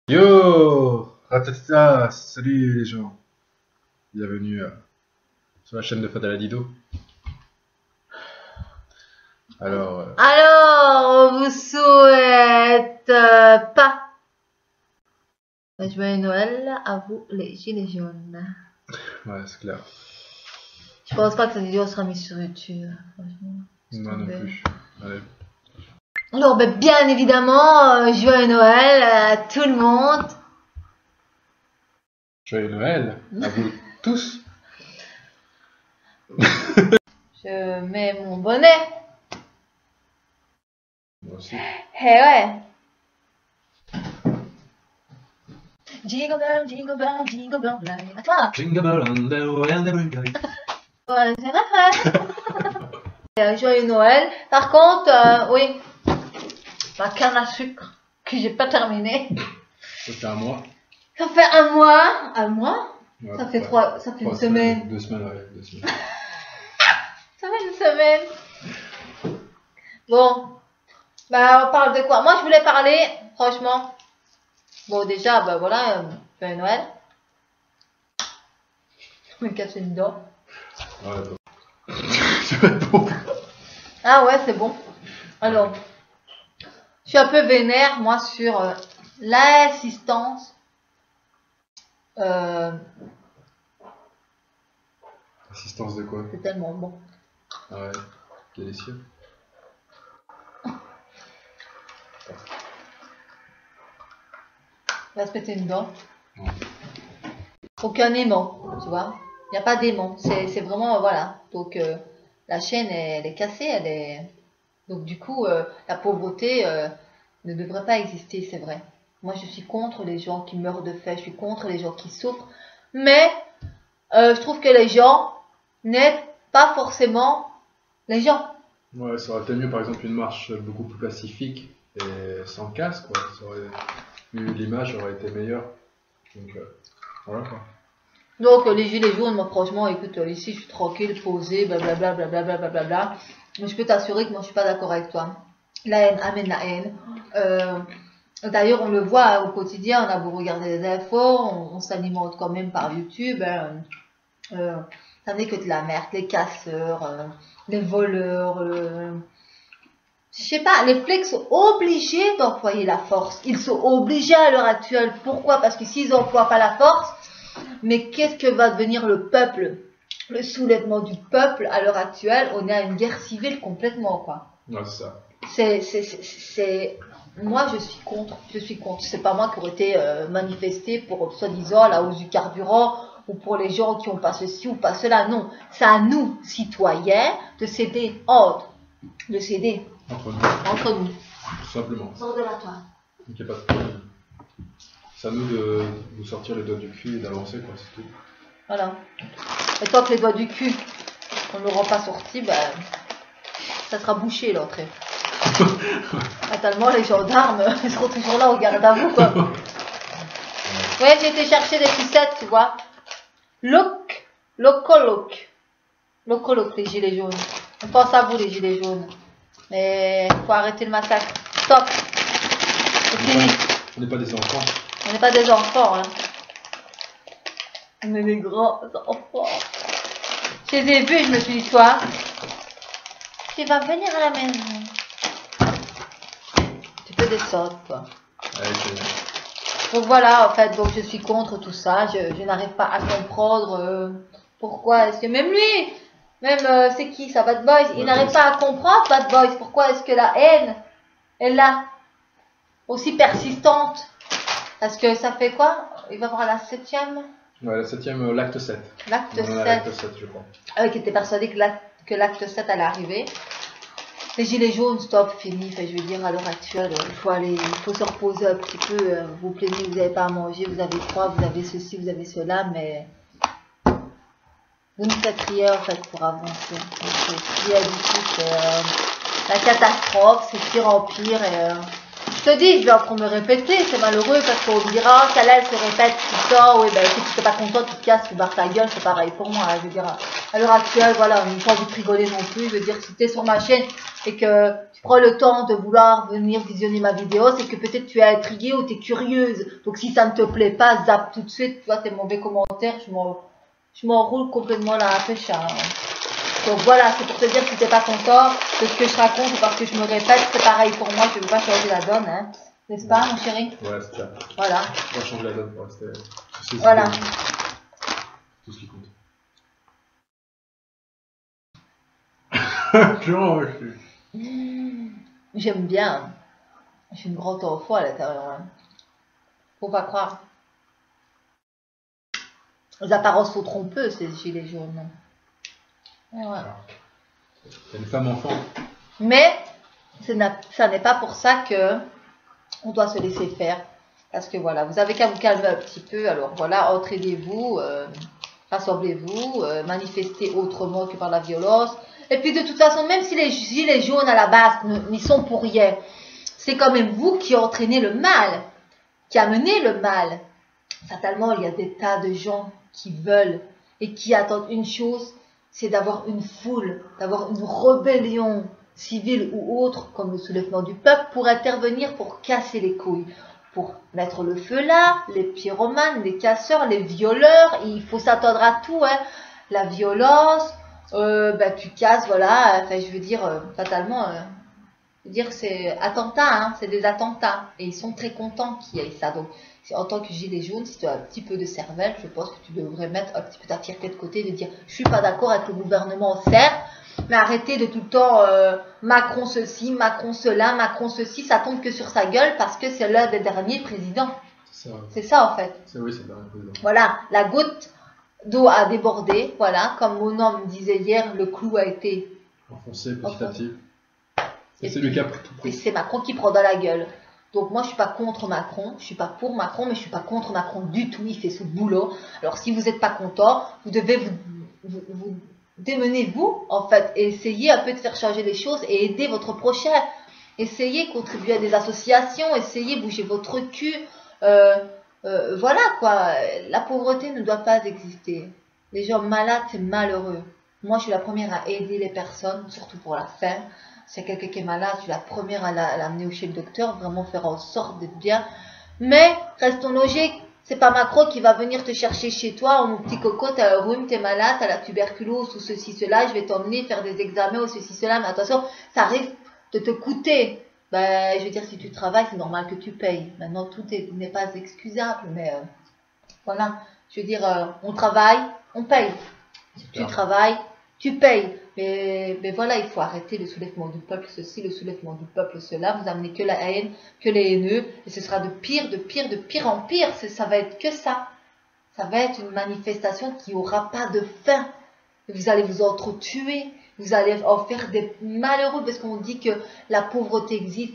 Yo, ratatata, salut les gens, bienvenue sur la chaîne de Fatal Dido. Alors, on vous souhaite pas joyeux Noël à vous les gilets jaunes. ouais, c'est clair. Je pense pas que cette vidéo sera mise sur YouTube, franchement. Moi non plus. Allez. Alors, ben, bien évidemment, joyeux Noël à tout le monde. Joyeux Noël à vous tous. Je mets mon bonnet. Moi aussi. Eh ouais. Jingle bell, jingle bell, à toi. Jingle bell on the way and every day. Ouais, c'est vrai. Joyeux Noël. Par contre, oui, ma canne à sucre que j'ai pas terminée. Ça fait un mois. Ça fait un mois. Un mois? Ouais, Ça fait ouais. trois, ça fait une semaine. 2 semaines, ouais, 2 semaines. Ça fait une semaine. Bon. Bah, on parle de quoi? Moi, je voulais parler, franchement. Bon, déjà, bah voilà, joyeux Noël. Je me casse une dent. Ouais, bon. C'est pas bon. Ah ouais, c'est bon. Alors, je suis un peu vénère, moi, sur l'assistance. Assistance de quoi? C'est tellement bon. Ah ouais, délicieux. On va se péter une dent. Ouais. Aucun aimant, tu vois. Il n'y a pas d'aimant. C'est vraiment, voilà. Donc, la chaîne, elle est cassée. Elle est... Donc, du coup, la pauvreté ne devrait pas exister, c'est vrai. Moi, je suis contre les gens qui meurent de faim. Je suis contre les gens qui souffrent. Mais, je trouve que les gens n'aident pas forcément les gens. Ouais, ça aurait été mieux, par exemple, une marche beaucoup plus pacifique et sans casse, quoi. Ça aurait... L'image aurait été meilleure. Donc, voilà, quoi. Donc, les gilets jaunes, moi, franchement, écoute, ici, je suis tranquille, posée, blablabla, blablabla, blablabla. Mais je peux t'assurer que moi, je suis pas d'accord avec toi. La haine amène la haine. D'ailleurs, on le voit au quotidien, on a beau regarder les infos, on s'alimente quand même par YouTube. Ça n'est que de la merde, les casseurs, les voleurs. Je sais pas, les flics sont obligés d'employer la force. Ils sont obligés à l'heure actuelle. Pourquoi? Parce que s'ils n'emploient pas la force, mais qu'est-ce que va devenir le peuple? Le soulèvement du peuple à l'heure actuelle, on est à une guerre civile complètement, quoi. Ouais, c'est ça. C'est... Moi, je suis contre. Je suis contre. C'est pas moi qui aurais été manifesté pour, soi-disant, la hausse du carburant ou pour les gens qui n'ont pas ceci ou pas cela. Non. C'est à nous, citoyens, de céder ordre. De céder. Entre nous. Tout simplement. Sors de la toi. Donc, y a pas de problème. C'est à nous de nous sortir les doigts du cul et d'avancer, quoi, c'est tout. Voilà. Et tant que les doigts du cul, on ne l'aura pas sorti, ben, ça sera bouché l'entrée. Fatalement, les gendarmes, ils seront toujours là au garde à vous, quoi. Ouais, j'ai été chercher des ficelles, tu vois. Loco, les gilets jaunes. On pense à vous, les gilets jaunes. Mais faut arrêter le massacre. Stop. C'est fini. On n'est pas des enfants. On n'est pas des enfants, hein. On est des grands enfants. Je les ai vus, je me suis dit, toi, tu vas venir à la maison. Tu peux descendre, quoi. Allez, Donc voilà, en fait, donc je suis contre tout ça. Je n'arrive pas à comprendre pourquoi est-ce que même lui, même c'est qui ça, Bad Boys, il n'arrive pas à comprendre, Bad Boys, pourquoi est-ce que la haine est là, aussi persistante. Parce que ça fait quoi? Il va voir la 7e. Ouais, la 7e, l'acte 7. L'acte 7. L'acte 7, je crois. Qui était persuadé que l'acte 7 allait arriver. Les gilets jaunes, stop, fini. Enfin, je veux dire, à l'heure actuelle, il faut se reposer un petit peu. Vous plaignez, vous n'avez pas à manger, vous avez froid, vous avez ceci, vous avez cela, mais vous ne faites rien en fait pour avancer. Donc, rien du tout, c'est la catastrophe, c'est pire en pire. Et, je te dis, je vais encore me répéter, c'est malheureux parce qu'on me dira, qu'elle se répète tout le temps, oui, ben écoute, si t'es pas content, tu te casses, tu barres ta gueule, c'est pareil pour moi, je veux dire. à l'heure actuelle, voilà, on n'a pas envie de rigoler non plus. Je veux dire, si tu es sur ma chaîne et que tu prends le temps de vouloir venir visionner ma vidéo, c'est que peut-être tu es intriguée ou tu es curieuse. Donc si ça ne te plaît pas, zappe tout de suite. Tu vois, tes mauvais commentaires, je m'enroule complètement la pêche. Hein. Donc voilà, c'est pour te dire que si t'es pas content de ce que je raconte ou parce que je me répète, c'est pareil pour moi, je ne veux pas changer la donne, hein. N'est-ce pas, mon chéri? Ouais, c'est ça. Voilà. On va changer la donne pour rester. Voilà. Tout ce qui compte. Purement, ouais, J'aime bien. Je suis une grande enfant à l'intérieur. Hein. Faut pas croire. Les apparences sont trompeuses, ces gilets jaunes. Ouais. C'est une femme enfant. Mais ça n'est pas pour ça que on doit se laisser faire. Parce que voilà, vous avez qu'à vous calmer un petit peu. Alors voilà, entraînez-vous, rassemblez-vous, manifestez autrement que par la violence. Et puis de toute façon, même si les gilets jaunes à la base n'y sont pour rien, c'est quand même vous qui entraînez le mal, qui amenez le mal. Fatalement, il y a des tas de gens qui veulent et qui attendent une chose, c'est d'avoir une foule, d'avoir une rébellion civile ou autre, comme le soulèvement du peuple, pour intervenir, pour casser les couilles, pour mettre le feu là, les pyromanes, les casseurs, les violeurs, il faut s'attendre à tout, hein. La violence, tu casses, voilà, enfin je veux dire, fatalement, je veux dire c'est attentat, hein, c'est des attentats, et ils sont très contents qu'il y ait ça, donc en tant que gilet jaune, si tu as un petit peu de cervelle, je pense que tu devrais mettre un petit peu ta fierté de côté, de dire je suis pas d'accord avec le gouvernement, certes, mais arrêtez de tout le temps Macron ceci, Macron cela, Macron ceci, ça tombe que sur sa gueule parce que c'est l'un des derniers présidents. C'est ça en fait. Oui, c'est le dernier président. Voilà, la goutte d'eau a débordé, voilà, comme mon homme me disait hier, le clou a été enfoncé petit à petit. Et c'est lui qui a pris tout pris. Et c'est Macron qui prend dans la gueule. Donc moi je suis pas contre Macron, je suis pas pour Macron, mais je suis pas contre Macron du tout, il fait ce boulot. Alors si vous n'êtes pas content, vous devez vous démenez-vous en fait et essayez un peu de faire changer les choses et aider votre prochain. Essayez, contribuer à des associations, essayez, bouger votre cul. Voilà quoi, la pauvreté ne doit pas exister. Les gens malades c'est malheureux. Moi je suis la première à aider les personnes, surtout pour la faim. Si quelqu'un qui est malade, je suis la première à l'amener chez le docteur, vraiment faire en sorte d'être bien. Mais, restons logiques, c'est pas Macron qui va venir te chercher chez toi, oh mon petit coco, t'as un rhume, t'es malade, t'as la tuberculose ou ceci, cela, je vais t'emmener faire des examens ou ceci, cela, mais attention, ça risque de te coûter. Ben, je veux dire, si tu travailles, c'est normal que tu payes. Maintenant, tout n'est pas excusable, mais voilà. Je veux dire, on travaille, on paye. Si tu travailles, tu payes. Mais voilà, il faut arrêter le soulèvement du peuple, ceci, le soulèvement du peuple, cela. Vous amenez que la haine, que les haineux, et ce sera de pire en pire. Ça va être que ça. Ça va être une manifestation qui n'aura pas de fin. Vous allez vous entretuer, vous allez en faire des malheureux, parce qu'on dit que la pauvreté existe.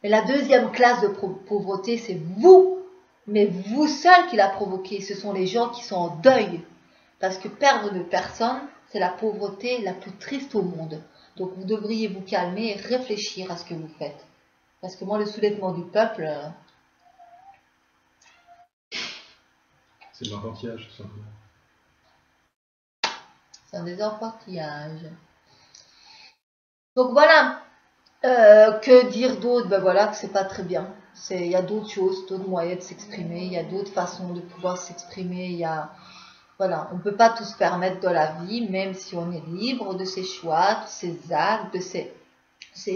Mais la deuxième classe de pauvreté, c'est vous. Mais vous seul qui l'a provoqué. Ce sont les gens qui sont en deuil. Parce que perdre de personnes, c'est la pauvreté la plus triste au monde. Donc vous devriez vous calmer et réfléchir à ce que vous faites. Parce que moi, le soulèvement du peuple... c'est de l'enfantillage, tout simplement. C'est un désenfantillage. Donc voilà. Que dire d'autre? Ben voilà, que c'est pas très bien. Il y a d'autres choses, d'autres moyens de s'exprimer. Il y a d'autres façons de pouvoir s'exprimer. Il y a... Voilà, on ne peut pas tout se permettre dans la vie, même si on est libre de ses choix, de ses actes, de ses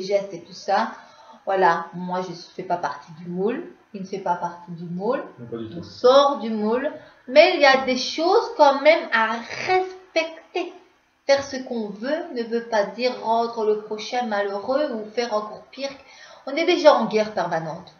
gestes et tout ça. Voilà, moi je ne fais pas partie du moule, il ne fait pas partie du moule, on sort du moule, mais il y a des choses quand même à respecter. Faire ce qu'on veut ne veut pas dire rendre le prochain malheureux ou faire encore pire. On est déjà en guerre permanente.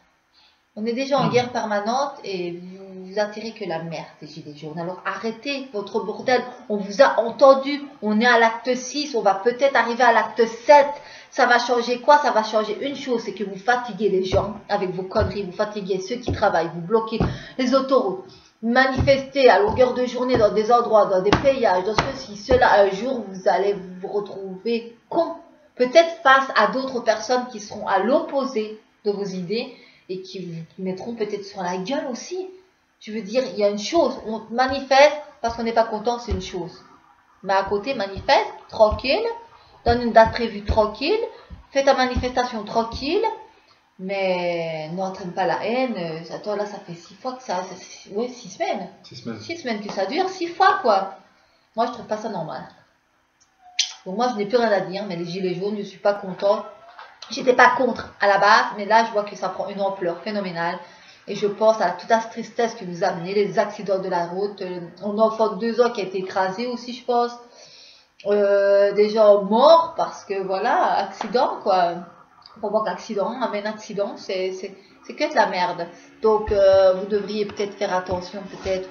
On est déjà en guerre permanente et vous attirez que la merde, les gilets jaunes. Alors arrêtez votre bordel. On vous a entendu. On est à l'acte 6. On va peut-être arriver à l'acte 7. Ça va changer quoi? Ça va changer une chose. C'est que vous fatiguez les gens avec vos conneries. Vous fatiguez ceux qui travaillent. Vous bloquez les autoroutes. Manifestez à longueur de journée dans des endroits, dans des péages, dans ceci, cela. Un jour, vous allez vous retrouver con. Peut-être face à d'autres personnes qui seront à l'opposé de vos idées et qui vous mettront peut-être sur la gueule aussi. Je veux dire, il y a une chose, on manifeste parce qu'on n'est pas content, c'est une chose. Mais à côté, manifeste, tranquille, donne une date prévue tranquille, fais ta manifestation tranquille, mais n'entraîne pas la haine. Toi là, ça fait 6 fois que ouais, 6 semaines. 6 semaines. 6 semaines que ça dure, 6 fois quoi. Moi, je trouve pas ça normal. Donc moi, je n'ai plus rien à dire, mais les gilets jaunes, je suis pas content. J'étais pas contre à la base, mais là, je vois que ça prend une ampleur phénoménale. Et je pense à toute la tristesse que nous a amené les accidents de la route. Un enfant de 2 ans qui a été écrasé aussi, je pense. Des gens morts parce que voilà, accident quoi. Provoque accident, amène accident, c'est que de la merde. Donc vous devriez peut-être faire attention peut-être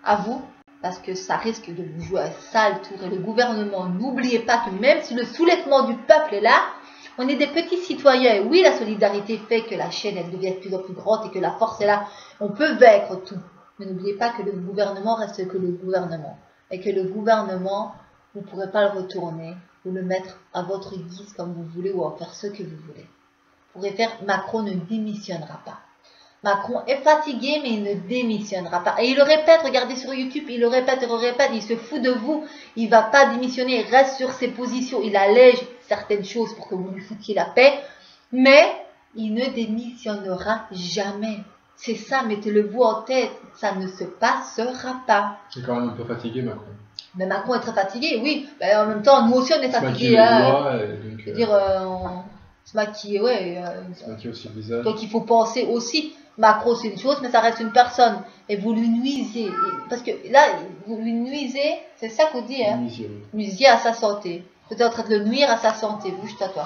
à vous, parce que ça risque de vous jouer un sale tour. Et le gouvernement, n'oubliez pas que même si le soulèvement du peuple est là, on est des petits citoyens. Et oui, la solidarité fait que la chaîne elle devient de plus en plus grande et que la force est là. On peut vaincre tout. Mais n'oubliez pas que le gouvernement reste que le gouvernement. Et que le gouvernement, vous ne pourrez pas le retourner ou le mettre à votre guise comme vous voulez ou en faire ce que vous voulez. Vous pourrez faire, Macron ne démissionnera pas. Macron est fatigué, mais il ne démissionnera pas. Et il le répète, regardez sur YouTube, il le répète, il se fout de vous. Il ne va pas démissionner, il reste sur ses positions. Il allège certaines choses pour que vous lui foutiez la paix. Mais il ne démissionnera jamais. C'est ça, mettez-le vous en tête. Ça ne se passera pas. C'est quand même un peu fatigué, Macron. Mais Macron est très fatigué, oui. Mais en même temps, nous aussi, on est fatigués. On se maquille, ouais. Se maquille aussi le visage. Donc il faut penser aussi. Macron, c'est une chose, mais ça reste une personne. Et vous lui nuisez. Parce que là, vous lui nuisez, c'est ça qu'on dit, hein. Nuisiez à sa santé. Vous êtes en train de le nuire à sa santé. Bouge-toi, toi.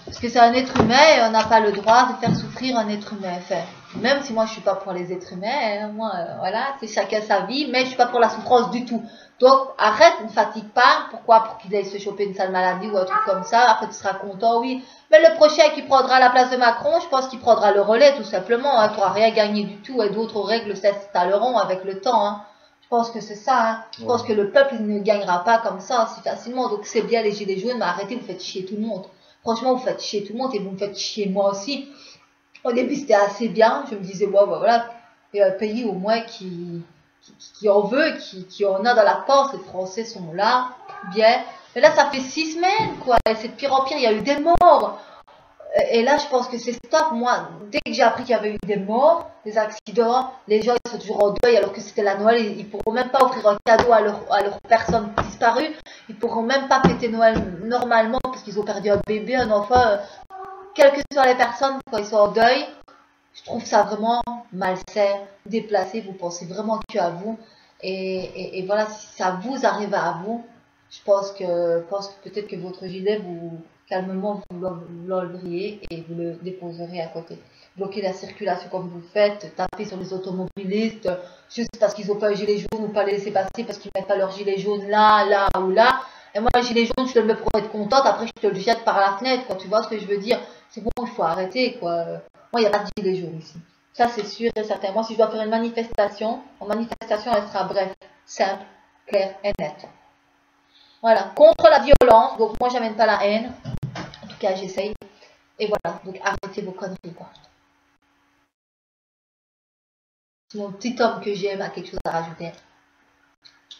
Parce que c'est un être humain et on n'a pas le droit de faire souffrir un être humain. Enfin, même si moi je suis pas pour les êtres humains, hein, moi, voilà, c'est chacun sa vie, mais je suis pas pour la souffrance du tout. Donc arrête, ne fatigue pas. Pourquoi? Pour qu'il aille se choper une sale maladie ou un truc comme ça. Après tu seras content, oui. Mais le prochain qui prendra la place de Macron, je pense qu'il prendra le relais tout simplement. Hein. Tu n'auras rien gagné du tout et d'autres règles s'installeront avec le temps. Hein. Je pense que c'est ça. Hein. Je pense que le peuple ne gagnera pas comme ça si facilement. Donc c'est bien les gilets jaunes, mais arrêtez, vous faites chier tout le monde. Franchement, vous faites chier tout le monde et vous me faites chier moi aussi. Au début, c'était assez bien. Je me disais, ouais, voilà, il y a un pays au moins qui en veut, qui en a dans la force. Les Français sont là, bien. Mais là, ça fait 6 semaines, quoi. Et c'est de pire en pire, il y a eu des morts. Et là, je pense que c'est stop. Moi, dès que j'ai appris qu'il y avait eu des morts, des accidents, les gens ils sont toujours en deuil alors que c'était la Noël. Ils ne pourront même pas offrir un cadeau à leur personne disparue. Ils ne pourront même pas fêter Noël normalement parce qu'ils ont perdu un bébé, un enfant. Quelles que soient les personnes, quand ils sont en deuil, je trouve ça vraiment malsain, déplacé. Vous pensez vraiment qu'à vous. Et voilà, si ça vous arrive à vous, je pense que peut-être que votre gilet, vous calmement, vous l'enleveriez et vous le déposerez à côté. Bloquer la circulation comme vous faites, taper sur les automobilistes, juste parce qu'ils n'ont pas un gilet jaune ou pas les laisser passer parce qu'ils ne mettent pas leur gilet jaune là ou là. Et moi, le gilet jaune, je te le mets pour être contente, après je te le jette par la fenêtre, quoi. Tu vois ce que je veux dire? C'est bon, il faut arrêter, quoi. Moi, il n'y a pas de gilet jaune ici. Ça, c'est sûr et certain. Moi, si je dois faire une manifestation, mon manifestation, elle sera bref, simple, claire et nette. Voilà, contre la violence, donc moi, j'amène pas la haine. En tout cas, j'essaye. Et voilà, donc arrêtez vos conneries, quoi. Si mon petit homme que j'aime a quelque chose à rajouter.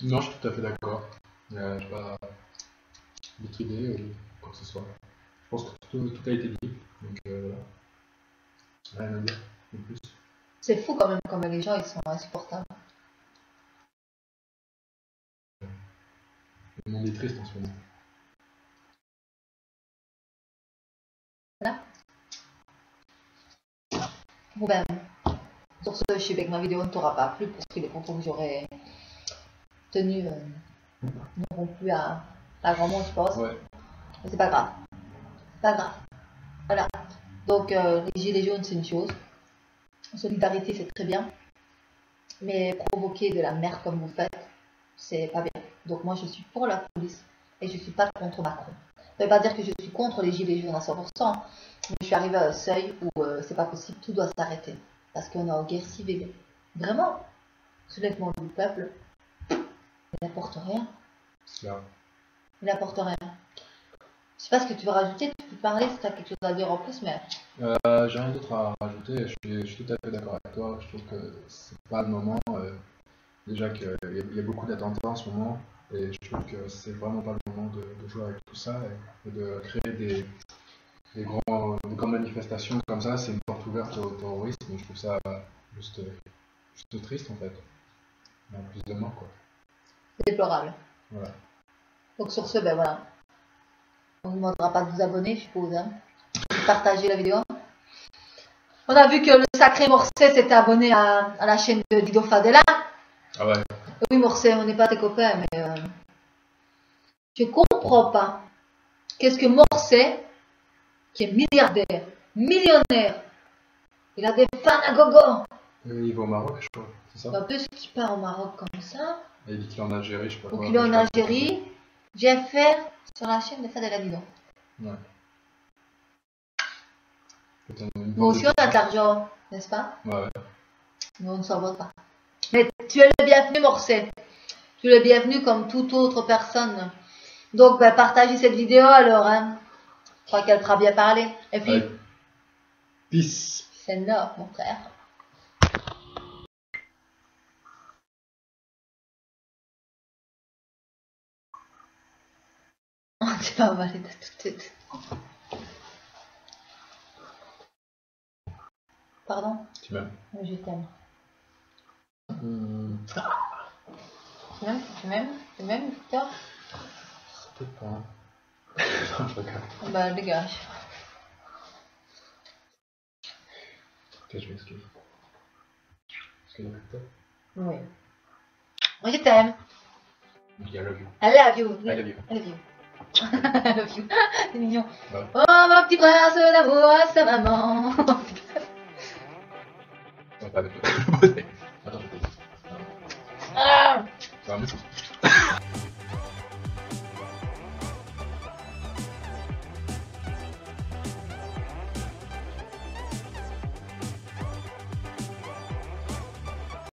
Non, je suis tout à fait d'accord. Je n'ai pas d'autre idée ou quoi que ce soit. Je pense que tout a été dit. Donc voilà. Rien à dire de plus. C'est fou quand même, comme les gens ils sont insupportables. Le monde est triste en ce moment. Voilà. Bon ben, sur ce, je sais bien que ma vidéo ne t'aura pas plu parce que les propos que j'aurais tenus n'auront plus à grand monde, je pense. Ouais. Mais c'est pas grave. Pas grave. Voilà. Donc, les gilets jaunes, c'est une chose. Solidarité, c'est très bien. Mais provoquer de la merde comme vous faites, c'est pas bien. Donc, moi, je suis pour la police et je suis pas contre Macron. Ça veut pas dire que je suis contre les gilets jaunes à 100%. Mais je suis arrivée à un seuil où c'est pas possible, tout doit s'arrêter. Parce qu'on est en guerre civile. Vraiment. Soulèvement du peuple, il n'apporte rien. Là. Il n'apporte rien. Je sais pas ce que tu veux rajouter, tu peux parler si tu as quelque chose à dire en plus, mais... J'ai rien d'autre à rajouter, je suis tout à fait d'accord avec toi. Je trouve que c'est pas le moment. Déjà qu'il y a beaucoup d'attentats en ce moment. Et je trouve que c'est vraiment pas le moment de jouer avec tout ça et de créer des grandes manifestations comme ça. C'est une porte ouverte au terrorisme et je trouve ça juste triste en fait. Il y a plus de morts quoi. C'est déplorable. Voilà. Donc sur ce, ben voilà. On ne vous demandera pas de vous abonner, je suppose. Hein. Partagez la vidéo. On a vu que le sacré Morcet s'était abonné à la chaîne de Dido Fadela. Ah ouais. Oui, Morcet, on n'est pas tes copains, mais je comprends pas. Qu'est-ce que Morcet, qui est milliardaire, millionnaire, il a des fans à gogo. Il va au Maroc, je crois, c'est ça? En plus, qu'il part au Maroc comme ça. Et il dit qu'il est en Algérie, je sais pas quoi. Ou qu'il est en Algérie. J'ai fait sur la chaîne de Fadela Dido. Ouais. Nous aussi, on a de l'argent, n'est-ce pas? Ouais. Nous, on ne s'en va pas. Mais tu es le bienvenu, Morcet. Tu es le bienvenu comme toute autre personne. Donc, ben, partagez cette vidéo alors. Hein. Je crois qu'elle fera bien parler. Et puis, peace. c'est énorme, mon frère. Oh, tu vas avaler de toute tête. Pardon? Tu m'aimes? Oui, je t'aime. Ah. Tu m'aimes, Victor? Peut-être pas. Non, je regarde. Bah, dégage. Ok, je m'excuse. Excuse-moi, Victor. Oui. Moi, je t'aime. I love you. I love you. I love you. I love you. I love you. C'est mignon. Ouais. Oh, mon petit prince d'amour à sa maman. Ouais, pas de... Attends, je te dis. Ah. Ça va mieux?